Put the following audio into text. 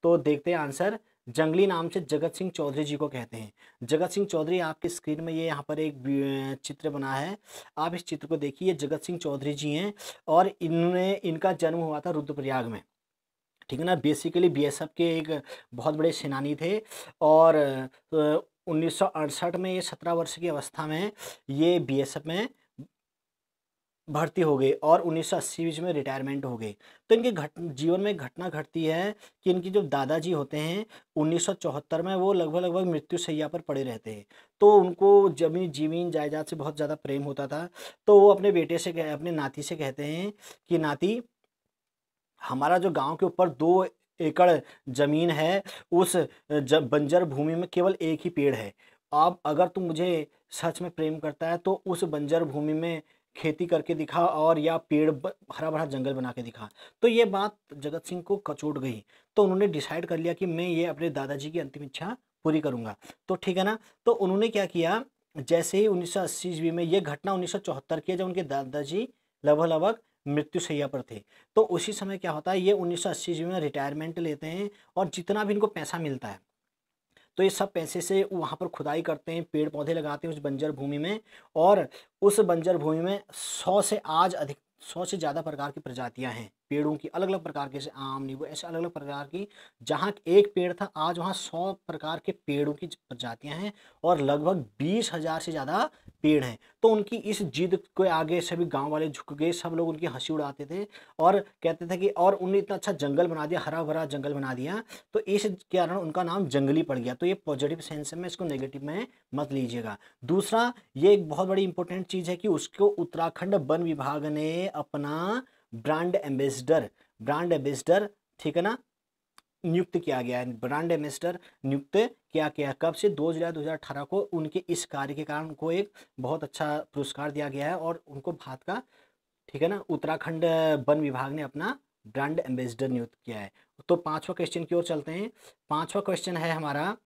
तो देखते हैं आंसर। जंगली नाम से जगत सिंह चौधरी जी को कहते हैं। जगत सिंह चौधरी आपकी स्क्रीन में ये यहाँ पर एक चित्र बना है, आप इस चित्र को देखिए। ये जगत सिंह चौधरी जी हैं और इनका जन्म हुआ था रुद्रप्रयाग में, ठीक है ना। बेसिकली बीएसएफ के एक बहुत बड़े सेनानी थे और 1968 में ये 17 वर्ष की अवस्था में ये बीएसएफ में भर्ती हो गए और 1980 बीच में रिटायरमेंट हो गए। तो इनके जीवन में एक घटना घटती है कि इनकी जो दादाजी होते हैं 1974 में वो लगभग मृत्यु शैया पर पड़े रहते हैं। तो उनको ज़मीन जायदाद से बहुत ज़्यादा प्रेम होता था। तो वो अपने बेटे से अपने नाती से कहते हैं कि नाती, हमारा जो गांव के ऊपर 2 एकड़ ज़मीन है, उस बंजर भूमि में केवल एक ही पेड़ है। अब अगर तू मुझे सच में प्रेम करता है तो उस बंजर भूमि में खेती करके दिखा और या पेड़ हरा भरा जंगल बना के दिखा। तो ये बात जगत सिंह को कचोट गई। तो उन्होंने डिसाइड कर लिया कि मैं ये अपने दादाजी की अंतिम इच्छा पूरी करूँगा। तो ठीक है ना। तो उन्होंने क्या किया, जैसे ही 1980 ईस्वी में, ये घटना 1974 की है जब उनके दादाजी लगभग मृत्यु शैया पर थे। तो उसी समय क्या होता है, ये 1980 ईस्वी में रिटायरमेंट लेते हैं और जितना भी इनको पैसा मिलता है तो ये सब पैसे से वहाँ पर खुदाई करते हैं, पेड़ पौधे लगाते हैं उस बंजर भूमि में। और उस बंजर भूमि में 100 से ज़्यादा प्रकार की प्रजातियाँ हैं पेड़ों की, अलग अलग प्रकार के, जैसे आम, नींबू, ऐसे अलग अलग प्रकार की। जहाँ एक पेड़ था आज वहाँ 100 प्रकार के पेड़ों की प्रजातियाँ हैं और लगभग 20,000 से ज़्यादा पेड़ हैं। तो उनकी इस जिद के आगे सभी गांव वाले झुक गए, सब लोग उनकी हंसी उड़ाते थे और कहते थे कि, और उन्होंने इतना अच्छा जंगल बना दिया, हरा भरा जंगल बना दिया, तो इस कारण उनका नाम जंगली पड़ गया। तो ये पॉजिटिव सेंस में, इसको नेगेटिव में मत लीजिएगा। दूसरा, ये एक बहुत बड़ी इंपॉर्टेंट चीज़ है कि उसको उत्तराखंड वन विभाग ने अपना ब्रांड एम्बेसडर, ठीक है ना, नियुक्त किया गया है। ब्रांड एम्बेसडर नियुक्त किया गया कब से, 2 जुलाई 2018 को। उनके इस कार्य के कारण उनको एक बहुत अच्छा पुरस्कार दिया गया है और उनको भारत का, ठीक है ना, उत्तराखंड वन विभाग ने अपना ब्रांड एम्बेसडर नियुक्त किया है। तो 5वां क्वेश्चन की ओर चलते हैं। 5वां क्वेश्चन है हमारा,